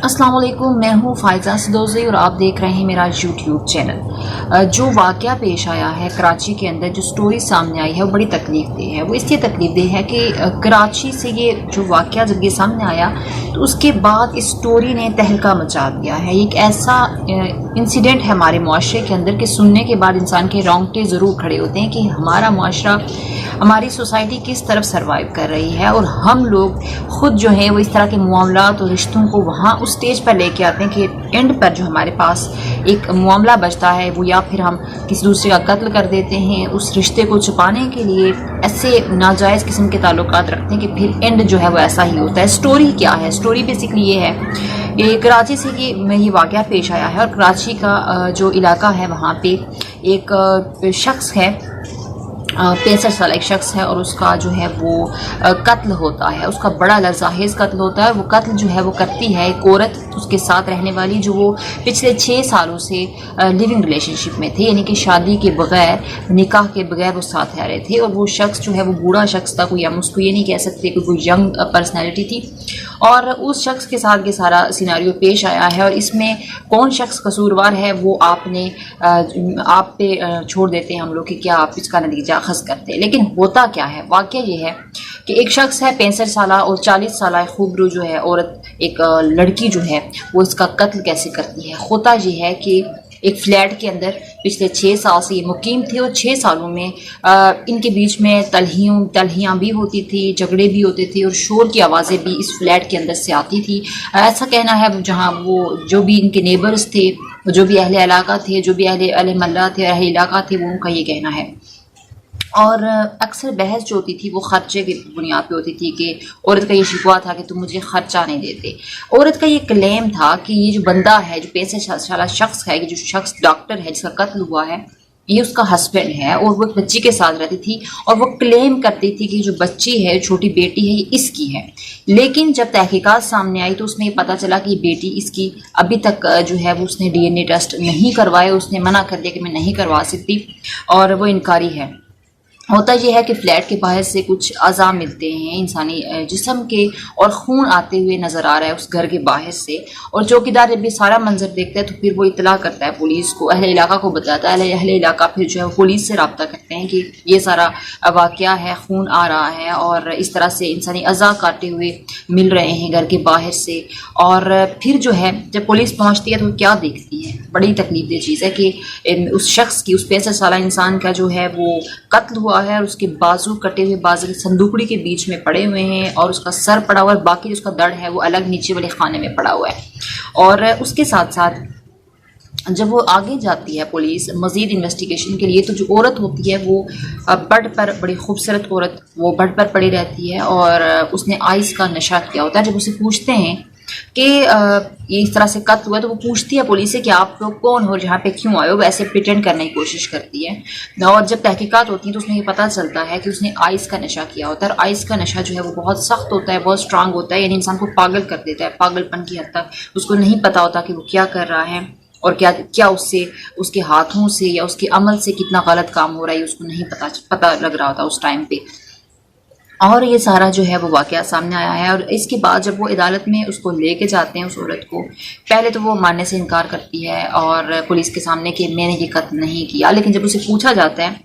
अस्सलाम वालेकुम, मैं हूँ फायजा सदोज़ी और आप देख रहे हैं मेरा यूट्यूब चैनल। जो वाक़या पेश आया है कराची के अंदर, जो स्टोरी सामने आई है वो बड़ी तकलीफ देह है। वो इसलिए तकलीफ देह है कि कराची से ये जो वाक़या जब ये सामने आया तो उसके बाद इस स्टोरी ने तहलका मचा दिया है। एक ऐसा इंसिडेंट है हमारे मुआशरे के अंदर कि सुनने के बाद इंसान के रोंगटे ज़रूर खड़े होते हैं कि हमारा मुआशरा, हमारी सोसाइटी किस तरफ सर्वाइव कर रही है और हम लोग ख़ुद जो है वो इस तरह के मामलात और रिश्तों को वहाँ उस स्टेज पर लेके आते हैं कि एंड पर जो हमारे पास एक मामला बचता है वो या फिर हम किसी दूसरे का कत्ल कर देते हैं उस रिश्ते को छुपाने के लिए, ऐसे नाजायज़ किस्म के ताल्लुकात रखते हैं कि फिर एंड जो है वो ऐसा ही होता है। स्टोरी क्या है? स्टोरी बेसिकली ये है कि कराची से ये वाक़या पेश आया है और कराची का जो इलाका है वहाँ पे एक शख्स है, 65 साल एक शख्स है और उसका जो है वो कत्ल होता है। उसका बड़ा लज़ाहिज़ कत्ल होता है। वो कत्ल जो है वो करती है एक औरत उसके साथ रहने वाली, जो वो पिछले 6 सालों से लिविंग रिलेशनशिप में थे, यानी कि शादी के बगैर, निकाह के बगैर वो साथ रह रहे थे। और वो शख्स जो है वो बूढ़ा शख्स था, कोई हम उसको ये नहीं कह सकते कि कोई यंग पर्सनैलिटी थी। और उस शख्स के साथ ये सारा सिनारियो पेश आया है और इसमें कौन शख्स कसूरवार है वो आप पे छोड़ देते हैं हम लोग कि क्या आप इसका नतीजा अखज़ करते हैं। लेकिन होता क्या है? वाक़या ये है कि एक शख्स है 65 साल और 40 साल खूबरू जो है औरत, एक लड़की जो है वो इसका कत्ल कैसे करती है। होता ये है कि एक फ्लैट के अंदर पिछले 6 साल से ये मुकीम थे और 6 सालों में इनके बीच में तलहियाँ भी होती थी, झगड़े भी होते थे और शोर की आवाज़ें भी इस फ्लैट के अंदर से आती थी। ऐसा कहना है जहाँ वो जो भी इनके नेबर्स थे, जो भी अहले इलाका थे, जो भी अहले मल्ला थे, अहले इलाका थे, वो उनका ये कहना है। और अक्सर बहस जो होती थी वो खर्चे की बुनियाद पे होती थी कि औरत का ये शिकवा था कि तुम मुझे खर्चा नहीं देते। औरत का ये क्लेम था कि ये जो बंदा है, जो 65 साल शख्स है, जो शख्स डॉक्टर है जिसका कत्ल हुआ है, ये उसका हस्बैंड है और वो एक बच्ची के साथ रहती थी और वो क्लेम करती थी कि जो बच्ची है, छोटी बेटी है, ये इसकी है। लेकिन जब तहकीकात सामने आई तो उसमें ये पता चला कि ये बेटी इसकी अभी तक जो है वो उसने DNA टेस्ट नहीं करवाए, उसने मना कर दिया कि मैं नहीं करवा सकती और वो इनकारी है। होता यह है कि फ्लैट के बाहर से कुछ अज़ा मिलते हैं इंसानी जिस्म के और खून आते हुए नज़र आ रहा है उस घर के बाहर से। और चौकीदार जब ये सारा मंजर देखता है तो फिर वो इतला करता है पुलिस को, अहले इलाका को बताता है। अहले इलाका फिर जो है पुलिस से रब्ता करते हैं कि ये सारा वाक़या है, खून आ रहा है और इस तरह से इंसानी अज़ा काटे हुए मिल रहे हैं घर के बाहर से। और फिर जो है जब पुलिस पहुँचती है तो क्या देखती है? बड़ी तकलीफ दे चीज़ है कि उस शख्स की, उस 65 साल इंसान का जो है वो कत्ल हुआ है और उसके बाजू कटे हुए, बाजू की संदूकड़ी के बीच में पड़े हुए हैं और उसका सर पड़ा हुआ है, बाकी जो उसका दर्द है वो अलग नीचे वाले खाने में पड़ा हुआ है। और उसके साथ साथ जब वो आगे जाती है पुलिस मज़ीद इन्वेस्टिगेशन के लिए तो जो औरत होती है वो बेड पर, बड़ी खूबसूरत औरत, वो बेड पर पड़ी रहती है और उसने आइस का नशा किया होता है। जब उसे पूछते हैं कि ये इस तरह से कत्ल हुआ तो वो पूछती है पुलिस से कि आप लोग कौन हो, जहाँ पे क्यों आए हो, वैसे प्रिटेंड करने की कोशिश करती है। और जब तहकीकात होती है तो उसमें ये पता चलता है कि उसने आइस का नशा किया होता है और आइस का नशा जो है वो बहुत सख्त होता है, बहुत स्ट्रांग होता है, यानी इंसान को पागल कर देता है, पागलपन की हद तक। उसको नहीं पता होता कि वो क्या कर रहा है और क्या उससे, उसके हाथों से या उसके अमल से कितना गलत काम हो रहा है उसको नहीं पता लग रहा होता उस टाइम पे। और ये सारा जो है वो वाक़या सामने आया है। और इसके बाद जब वो अदालत में उसको लेके जाते हैं उस औरत को, पहले तो वो मानने से इनकार करती है और पुलिस के सामने कि मैंने ये कत्ल नहीं किया। लेकिन जब उसे पूछा जाता है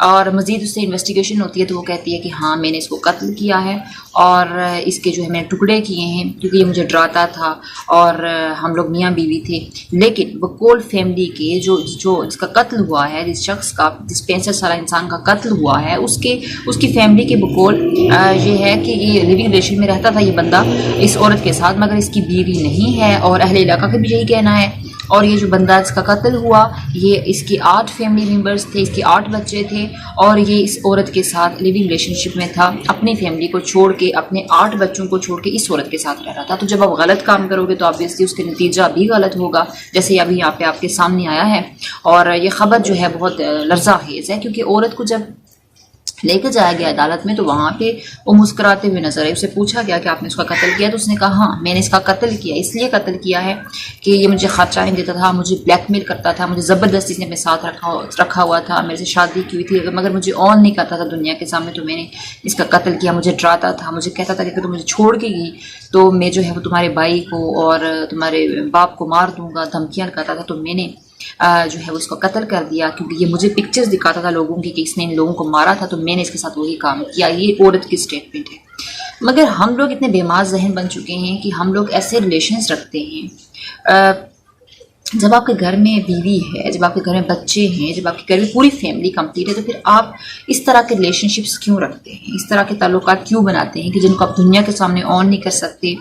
और मज़ीद उससे इन्वेस्टिगेशन होती है तो वो कहती है कि हाँ मैंने इसको कत्ल किया है और इसके जो है मैंने टुकड़े किए हैं क्योंकि ये मुझे डराता था और हम लोग मियाँ बीवी थे। लेकिन वकोल फैमिली के जो जिसका कत्ल हुआ है, जिस शख्स का, जिस 65 साल इंसान का कत्ल हुआ है, उसकी फैमिली के बकौल ये है कि ये लिविंग रिलेशन में रहता था ये बंदा इस औरत के साथ, मगर इसकी बीवी नहीं है और अहले इलाका का भी यही कहना है। और ये जो बंदा इसका कत्ल हुआ, ये इसके 8 फैमिली मेम्बर्स थे, इसके 8 बच्चे थे और ये इस औरत के साथ लिविंग रिलेशनशिप में था, अपनी फैमिली को छोड़ के, अपने 8 बच्चों को छोड़ के इस औरत के साथ रह रहा था। तो जब आप गलत काम करोगे तो ऑब्वियसली उसके नतीजा भी गलत होगा, जैसे अभी यहाँ पे आपके सामने आया है। और ये खबर जो है बहुत लर्ज़ाखेज़ है क्योंकि औरत को जब لے کے جایا گیا عدالت میں تو وہاں پہ وہ مسکراتے ہوئے نظر آئے. اسے پوچھا گیا کہ آپ نے اس کا قتل کیا؟ تو اس نے کہا ہاں میں نے اس کا قتل کیا، اس لیے قتل کیا ہے کہ یہ مجھے خرچہ نہیں دیتا تھا، مجھے بلیک میل کرتا تھا، مجھے زبردستی اس نے اپنے ساتھ رکھا ہوا تھا، میرے سے شادی کی ہوئی تھی مگر مجھے آن نہیں کرتا تھا دنیا کے سامنے، تو میں نے اس کا قتل کیا. مجھے ڈراتا تھا، مجھے کہتا تھا کہ اگر تم مجھے چھوڑ کے گئی تو میں جو ہے وہ تمہارے بھائی کو اور تمہارے باپ کو مار دوں گا، دھمکیاں کرتا تھا. تو میں نے جو ہے اس کو قتل کر دیا کیونکہ یہ مجھے پکچرز دکھاتا تھا لوگوں کی کہ اس نے ان لوگوں کو مارا تھا، تو میں نے اس کے ساتھ وہی کام کیا. یہ عورت کی اسٹیٹمنٹ ہے. مگر ہم لوگ اتنے بے ماز ذہن بن چکے ہیں کہ ہم لوگ ایسے ریلیشنز رکھتے ہیں. جب آپ کے گھر میں بیوی ہے، جب آپ کے گھر میں بچے ہیں، جب آپ کے گھر میں پوری فیملی کمپلیٹ ہے، تو پھر آپ اس طرح کے ریلیشن شپس کیوں رکھتے ہیں، اس طرح کے تعلقات کیوں بناتے ہیں کہ جن کو آپ دنیا کے سامنے آن نہیں کر سکتے،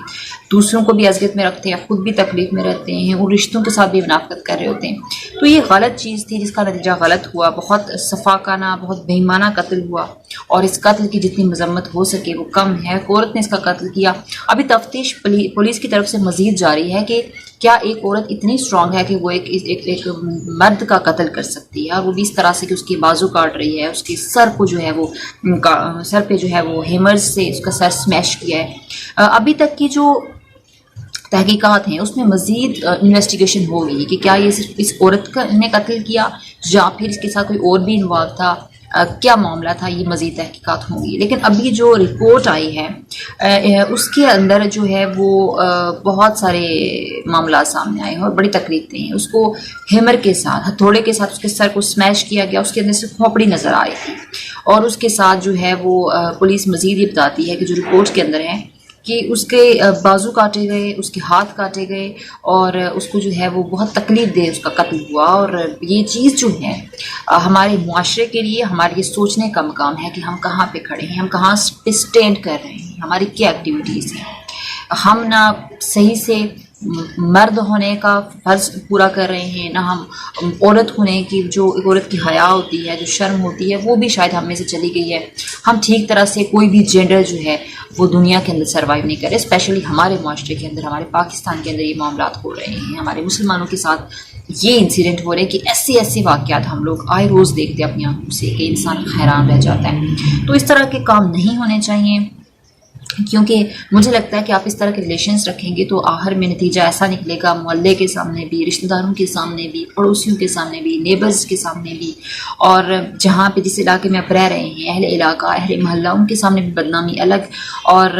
دوسروں کو بھی اذیت میں رکھتے ہیں، خود بھی تکلیف میں رہتے ہیں، ان رشتوں کے ساتھ بھی منافقت کر رہے ہوتے ہیں. تو یہ غلط چیز تھی جس کا نتیجہ غلط ہوا. بہت صفاقانہ، بہت بےایمانہ قتل ہوا اور اس قتل کی جتنی مذمت ہو سکے وہ کم ہے. عورت نے اس کا قتل کیا. ابھی تفتیش پولیس کی طرف سے مزید جاری ہے کہ کیا ایک عورت اتنی اسٹرانگ ہے کہ وہ ایک مرد کا قتل کر سکتی ہے، اور وہ بھی اس طرح سے کہ اس کی بازو کاٹ رہی ہے، اس کے سر کو جو ہے وہ سر پہ جو ہے وہ ہیمرز سے اس کا سر سمیش کیا ہے. ابھی تک کی جو تحقیقات ہیں اس میں مزید انویسٹیگیشن ہو گئی کہ کیا یہ صرف اس عورت نے قتل کیا یا پھر اس کے ساتھ کوئی اور بھی انوالو تھا، کیا معاملہ تھا، یہ مزید تحقیقات ہوں گی. لیکن ابھی جو رپورٹ آئی ہے اس کے اندر جو ہے وہ بہت سارے معاملات سامنے آئے ہیں اور بڑی تکلیف دیں. اس کو ہیمر کے ساتھ، ہتھوڑے کے ساتھ اس کے سر کو سمیش کیا گیا، اس کے اندر سے کھوپڑی نظر آ رہی تھی. اور اس کے ساتھ جو ہے وہ پولیس مزید یہ بتاتی ہے کہ جو رپورٹ کے اندر ہے کہ اس کے بازو کاٹے گئے، اس کے ہاتھ کاٹے گئے اور اس کو جو ہے وہ بہت تکلیف دہ اس کا قتل ہوا. اور یہ چیز جو ہے ہمارے معاشرے کے لیے ہمارے یہ سوچنے کا مقام ہے کہ ہم کہاں پہ کھڑے ہیں، ہم کہاں پہ اسٹینڈ کر رہے ہیں، ہماری کیا ایکٹیویٹیز ہیں. ہم نہ صحیح سے مرد ہونے کا فرض پورا کر رہے ہیں، نہ ہم عورت ہونے کی جو ایک عورت کی حیا ہوتی ہے، جو شرم ہوتی ہے، وہ بھی شاید ہم میں سے چلی گئی ہے. ہم ٹھیک طرح سے کوئی بھی جینڈر جو ہے وہ دنیا کے اندر سروائیو نہیں کرے. اسپیشلی ہمارے معاشرے کے اندر، ہمارے پاکستان کے اندر یہ معاملات ہو رہے ہیں. ہمارے مسلمانوں کے ساتھ یہ انسیڈنٹ ہو رہے ہیں کہ ایسے واقعات ہم لوگ آئے روز دیکھتے ہیں اپنی آنکھوں سے کہ انسان حیران رہ جاتا ہے. تو اس طرح کے کام نہیں ہونے چاہیے، کیونکہ مجھے لگتا ہے کہ آپ اس طرح کے ریلیشنز رکھیں گے تو آخر میں نتیجہ ایسا نکلے گا، محلے کے سامنے بھی، رشتہ داروں کے سامنے بھی، پڑوسیوں کے سامنے بھی، نیبرز کے سامنے بھی، اور جہاں پہ جس علاقے میں آپ رہ رہے ہیں، اہل علاقہ، اہل محلہ، ان کے سامنے بھی بدنامی الگ اور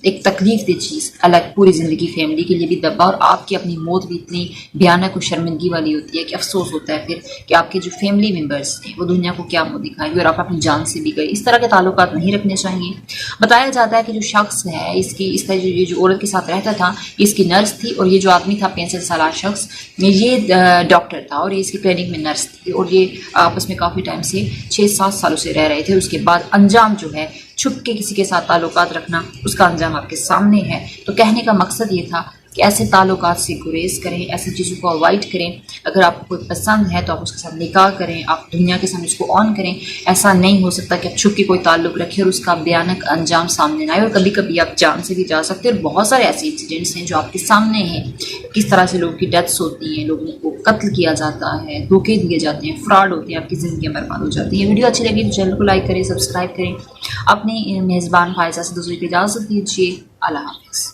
ایک تکلیف دہ چیز الگ. پوری زندگی فیملی کے لیے بھی دبا، اور آپ کی اپنی موت بھی اتنی بھیانک و شرمندگی والی ہوتی ہے کہ افسوس ہوتا ہے پھر کہ آپ کے جو فیملی ممبرس ہیں وہ دنیا کو کیا منہ دکھائیں گے اور آپ اپنی جان سے بھی گئے. اس طرح کے تعلقات نہیں رکھنے چاہیے. بتایا جاتا ہے کہ جو شخص ہے اس کا جو عورت کے ساتھ رہتا تھا، یہ اس کی نرس تھی، اور یہ جو آدمی تھا 65 سالہ شخص یہ ڈاکٹر تھا اور یہ اس کی کلینک میں نرس تھی، اور یہ آپس میں کافی ٹائم سے 6-7 سالوں سے رہ رہے تھے. اس کے بعد انجام جو ہے چھپ کے کسی کے ساتھ تعلقات رکھنا، اس کا انجام آپ کے سامنے ہے. تو کہنے کا مقصد یہ تھا کہ ایسے تعلقات سے گریز کریں، ایسی چیزوں کو اوائڈ کریں. اگر آپ کو کوئی پسند ہے تو آپ اس کے ساتھ نکاح کریں، آپ دنیا کے سامنے اس کو آن کریں. ایسا نہیں ہو سکتا کہ آپ چھپ کے کوئی تعلق رکھیں اور اس کا بھیانک انجام سامنے نہ آئے، اور کبھی کبھی آپ جان سے بھی جا سکتے ہیں. اور بہت سارے ایسے انسیڈنٹس ہیں جو آپ کے سامنے ہیں، کس طرح سے لوگوں کی ڈیتھس ہوتی ہیں، لوگوں کو قتل کیا جاتا ہے، دھوکے دیے جاتے ہیں، فراڈ ہوتے ہیں، آپ کی زندگیاں برباد ہو جاتی ہیں. ویڈیو اچھی لگی تو چینل کو لائک کریں، سبسکرائب کریں. اپنی میزبان فائزہ سے دوسری کو اجازت دیجیے. اللہ حافظ.